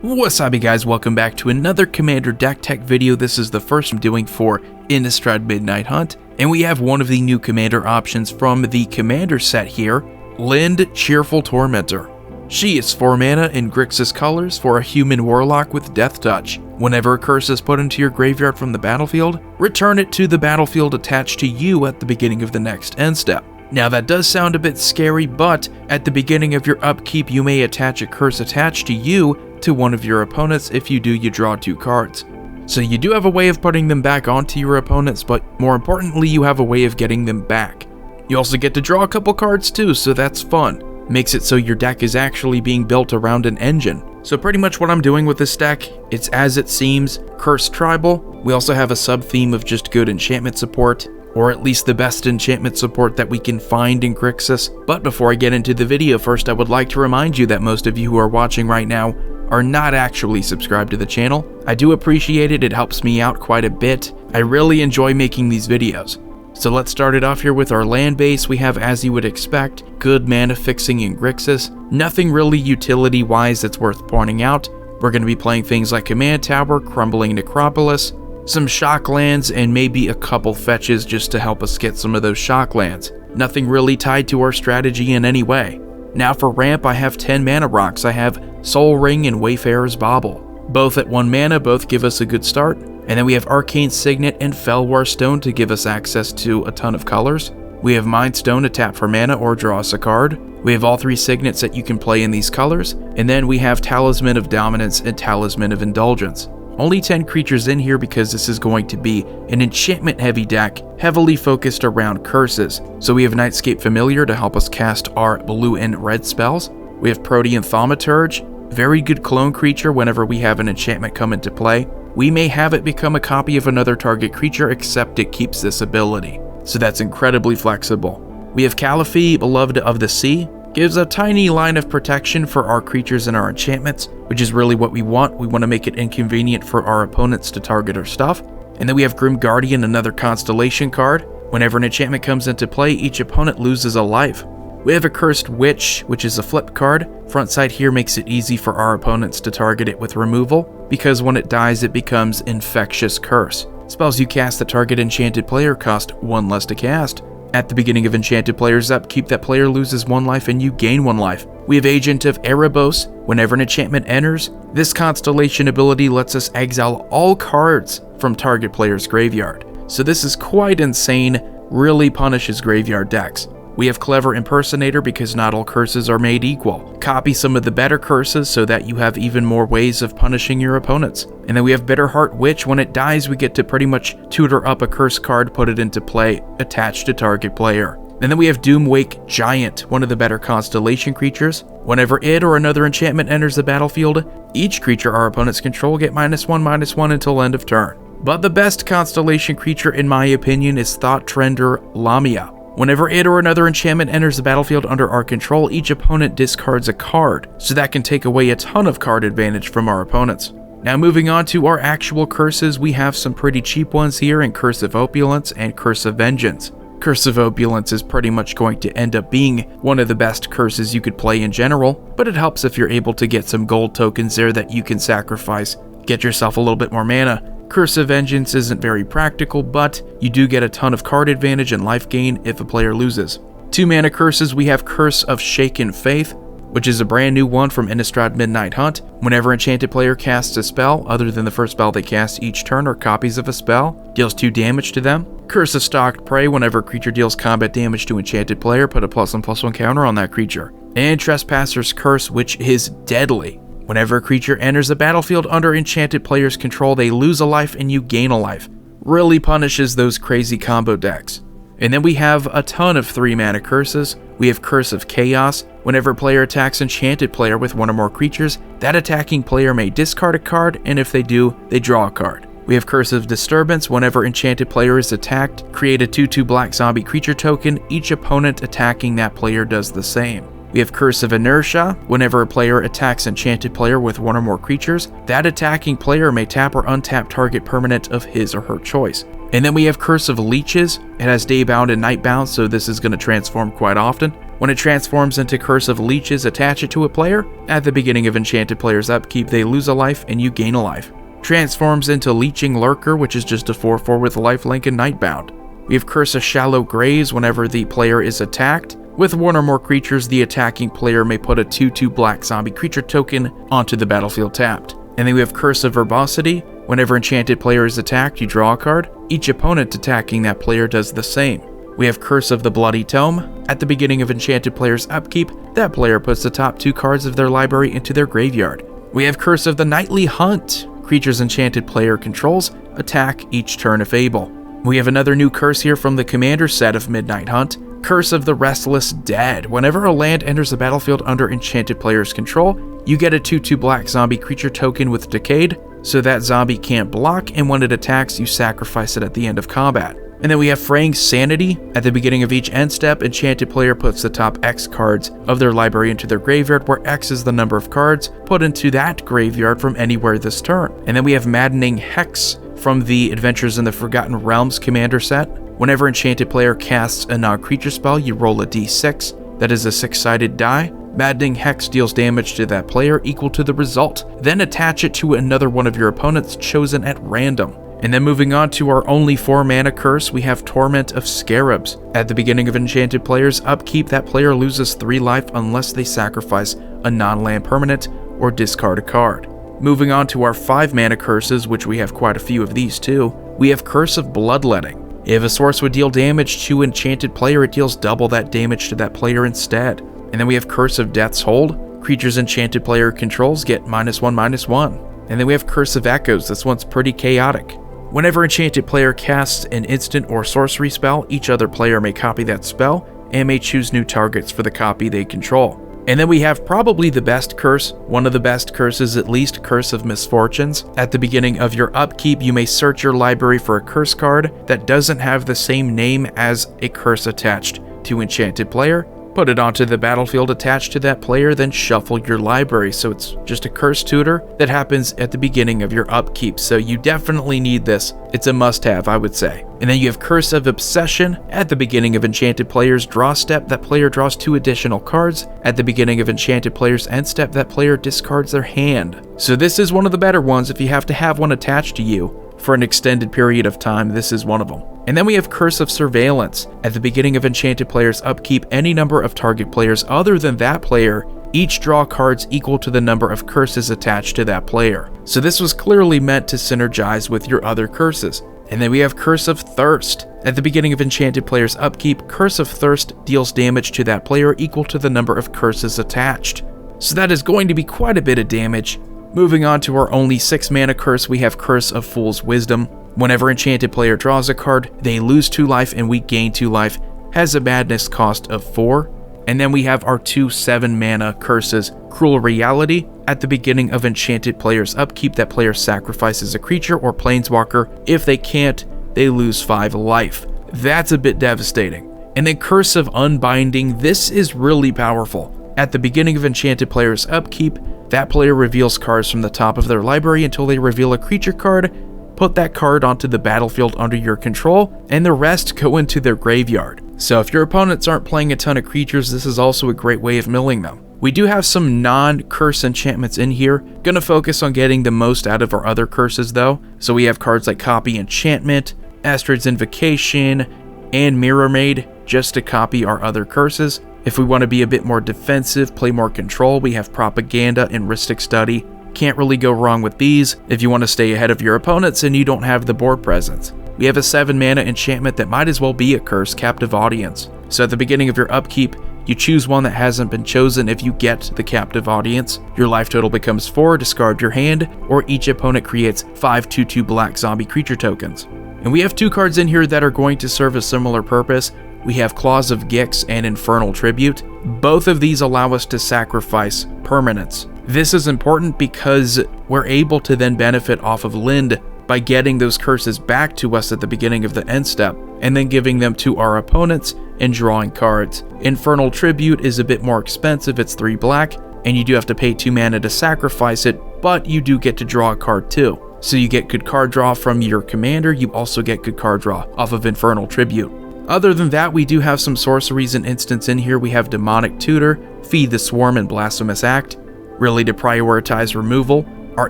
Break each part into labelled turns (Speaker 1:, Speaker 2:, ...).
Speaker 1: What's up, you guys? Welcome back to another Commander deck tech video. This is the first I'm doing for Innistrad Midnight Hunt, and we have one of the new Commander options from the Commander set here, Lynde, Cheerful Tormentor. She is 4 mana in Grixis colors for a human warlock with Death Touch. Whenever a curse is put into your graveyard from the battlefield, return it to the battlefield attached to you at the beginning of the next end step. Now that does sound a bit scary, but at the beginning of your upkeep you may attach a curse attached to you to one of your opponents. If you do, you draw 2 cards. So you do have a way of putting them back onto your opponents, but more importantly you have a way of getting them back. You also get to draw a couple cards too, so that's fun. Makes it so your deck is actually being built around an engine. So pretty much what I'm doing with this deck, it's as it seems, Curse Tribal. We also have a sub-theme of just good enchantment support, or at least the best enchantment support that we can find in Grixis. But before I get into the video, first I would like to remind you that most of you who are watching right now are not actually subscribed to the channel. I do appreciate it, it helps me out quite a bit. I really enjoy making these videos. So let's start it off here with our land base. We have, as you would expect, good mana fixing in Grixis. Nothing really utility-wise that's worth pointing out. We're going to be playing things like Command Tower, Crumbling Necropolis, some shock lands, and maybe a couple fetches just to help us get some of those shock lands. Nothing really tied to our strategy in any way. Now for ramp, I have 10 mana rocks. I have Soul Ring and Wayfarer's Bauble. Both at 1 mana, both give us a good start. And then we have Arcane Signet and Fellwar Stone to give us access to a ton of colors. We have Mind Stone to tap for mana or draw us a card. We have all 3 signets that you can play in these colors. And then we have Talisman of Dominance and Talisman of Indulgence. Only 10 creatures in here because this is going to be an enchantment heavy deck, heavily focused around curses. So we have Nightscape Familiar to help us cast our blue and red spells. We have Protean Thaumaturge, very good clone creature whenever we have an enchantment come into play. We may have it become a copy of another target creature, except it keeps this ability. So that's incredibly flexible. We have Caliphate, Beloved of the Sea. Gives a tiny line of protection for our creatures and our enchantments, which is really what we want. We want to make it inconvenient for our opponents to target our stuff. And then we have Grim Guardian, another constellation card. Whenever an enchantment comes into play, each opponent loses a life. We have a Cursed Witch, which is a flip card. Front side here makes it easy for our opponents to target it with removal, because when it dies it becomes Infectious Curse. Spells you cast that target enchanted player cost 1 less to cast. At the beginning of enchanted player's upkeep, that player loses 1 life and you gain 1 life. We have Agent of Erebos. Whenever an enchantment enters, this constellation ability lets us exile all cards from target player's graveyard. So this is quite insane, really punishes graveyard decks. We have Clever Impersonator because not all curses are made equal. Copy some of the better curses so that you have even more ways of punishing your opponents. And then we have Bitterheart Witch. When it dies, we get to pretty much tutor up a curse card, put it into play, attached to target player. And then we have Doomwake Giant, one of the better constellation creatures. Whenever it or another enchantment enters the battlefield, each creature our opponents control get -1/-1 until end of turn. But the best constellation creature in my opinion is Thought Trender Lamia. Whenever it or another enchantment enters the battlefield under our control, each opponent discards a card, so that can take away a ton of card advantage from our opponents. Now moving on to our actual curses, we have some pretty cheap ones here in Curse of Opulence and Curse of Vengeance. Curse of Opulence is pretty much going to end up being one of the best curses you could play in general, but it helps if you're able to get some gold tokens there that you can sacrifice, get yourself a little bit more mana. Curse of Vengeance isn't very practical, but you do get a ton of card advantage and life gain if a player loses. 2 mana curses, we have Curse of Shaken Faith, which is a brand new one from Innistrad Midnight Hunt. Whenever enchanted player casts a spell, other than the first spell they cast each turn or copies of a spell, deals 2 damage to them. Curse of Stalked Prey, whenever a creature deals combat damage to enchanted player, put a +1/+1 counter on that creature. And Trespasser's Curse, which is deadly. Whenever a creature enters the battlefield under enchanted player's control, they lose a life and you gain a life. Really punishes those crazy combo decks. And then we have a ton of 3 mana curses. We have Curse of Chaos. Whenever a player attacks enchanted player with 1 or more creatures, that attacking player may discard a card, and if they do, they draw a card. We have Curse of Disturbance. Whenever enchanted player is attacked, create a 2/2 black zombie creature token. Each opponent attacking that player does the same. We have Curse of Inertia. Whenever a player attacks enchanted player with 1 or more creatures, that attacking player may tap or untap target permanent of his or her choice. And then we have Curse of Leeches. It has Daybound and Nightbound, so this is going to transform quite often. When it transforms into Curse of Leeches, attach it to a player. At the beginning of Enchanted Player's upkeep, they lose a life and you gain a life. Transforms into Leeching Lurker, which is just a 4/4 with lifelink and Nightbound. We have Curse of Shallow Graves whenever the player is attacked. With one or more creatures, the attacking player may put a 2/2 black zombie creature token onto the battlefield tapped. And then we have Curse of Verbosity. Whenever Enchanted Player is attacked, you draw a card. Each opponent attacking that player does the same. We have Curse of the Bloody Tome. At the beginning of Enchanted Player's upkeep, that player puts the top 2 cards of their library into their graveyard. We have Curse of the Nightly Hunt. Creatures Enchanted Player controls attack each turn if able. We have another new curse here from the Commander set of Midnight Hunt. Curse of the Restless Dead. Whenever a land enters the battlefield under Enchanted Player's control, you get a 2/2 black zombie creature token with Decayed, so that zombie can't block, and when it attacks, you sacrifice it at the end of combat. And then we have Fraying Sanity. At the beginning of each end step, Enchanted Player puts the top X cards of their library into their graveyard, where X is the number of cards put into that graveyard from anywhere this turn. And then we have Maddening Hex from the Adventures in the Forgotten Realms Commander set. Whenever Enchanted Player casts a non-creature spell, you roll a d6. That is a 6-sided die. Maddening Hex deals damage to that player equal to the result. Then attach it to another one of your opponents chosen at random. And then moving on to our only 4-mana curse, we have Torment of Scarabs. At the beginning of Enchanted Player's upkeep, that player loses 3 life unless they sacrifice a non-land permanent or discard a card. Moving on to our 5-mana curses, which we have quite a few of these too, we have Curse of Bloodletting. If a source would deal damage to Enchanted Player, it deals double that damage to that player instead. And then we have Curse of Death's Hold. Creatures Enchanted Player controls get -1/-1. And then we have Curse of Echoes. This one's pretty chaotic. Whenever Enchanted Player casts an instant or sorcery spell, each other player may copy that spell and may choose new targets for the copy they control. And then we have probably the best curse, one of the best curses at least, Curse of Misfortunes. At the beginning of your upkeep, you may search your library for a curse card that doesn't have the same name as a curse attached to Enchanted Player. Put it onto the battlefield attached to that player, then shuffle your library. So it's just a curse tutor that happens at the beginning of your upkeep. So you definitely need this. It's a must-have, I would say. And then you have Curse of Obsession. At the beginning of Enchanted Player's draw step, that player draws 2 additional cards. At the beginning of Enchanted Player's end step, that player discards their hand. So this is one of the better ones if you have to have one attached to you for an extended period of time. This is one of them. And then we have Curse of Surveillance. At the beginning of Enchanted Player's upkeep, any number of target players other than that player each draw cards equal to the number of curses attached to that player. So this was clearly meant to synergize with your other curses. And then we have Curse of Thirst. At the beginning of Enchanted Player's upkeep, Curse of Thirst deals damage to that player equal to the number of curses attached. So that is going to be quite a bit of damage. Moving on to our only 6-mana curse, we have Curse of Fool's Wisdom. Whenever Enchanted Player draws a card, they lose 2 life and we gain 2 life, has a madness cost of 4. And then we have our 2 7-mana curses, Cruel Reality. At the beginning of Enchanted Player's upkeep, that player sacrifices a creature or planeswalker. If they can't, they lose 5 life. That's a bit devastating. And then Curse of Unbinding. This is really powerful. At the beginning of Enchanted Player's upkeep, that player reveals cards from the top of their library until they reveal a creature card. Put that card onto the battlefield under your control, and the rest go into their graveyard. So if your opponents aren't playing a ton of creatures, this is also a great way of milling them. We do have some non-curse enchantments in here. Gonna focus on getting the most out of our other curses though. So we have cards like Copy Enchantment, Astrid's Invocation, and Mirror Maid, just to copy our other curses. If we want to be a bit more defensive, play more control, we have Propaganda and Rhystic Study. Can't really go wrong with these if you want to stay ahead of your opponents and you don't have the board presence. We have a 7-mana enchantment that might as well be a curse, Captive Audience. So at the beginning of your upkeep, you choose one that hasn't been chosen. If you get the Captive Audience, your life total becomes 4, discard your hand, or each opponent creates 5 2/2 black zombie creature tokens. And we have 2 cards in here that are going to serve a similar purpose. We have Claws of Gix and Infernal Tribute. Both of these allow us to sacrifice permanents. This is important because we're able to then benefit off of Lynde by getting those curses back to us at the beginning of the end step, and then giving them to our opponents and drawing cards. Infernal Tribute is a bit more expensive, it's 3 black, and you do have to pay 2 mana to sacrifice it, but you do get to draw a card too. So you get good card draw from your commander, you also get good card draw off of Infernal Tribute. Other than that, we do have some sorceries and instants in here. We have Demonic Tutor, Feed the Swarm, and Blasphemous Act, really to prioritize removal. Our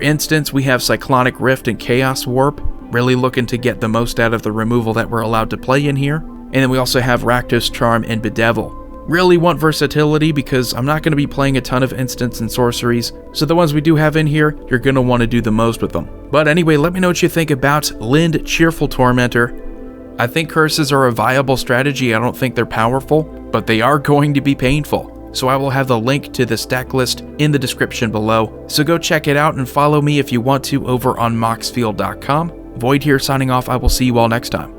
Speaker 1: instants, we have Cyclonic Rift and Chaos Warp, really looking to get the most out of the removal that we're allowed to play in here. And then we also have Rakdos Charm and Bedevil. Really want versatility because I'm not going to be playing a ton of instants and sorceries, so the ones we do have in here, you're going to want to do the most with them. But anyway, let me know what you think about Lynde Cheerful Tormentor. I think curses are a viable strategy. I don't think they're powerful, but they are going to be painful. So I will have the link to the stack list in the description below. So go check it out and follow me if you want to over on moxfield.com. Void here signing off. I will see you all next time.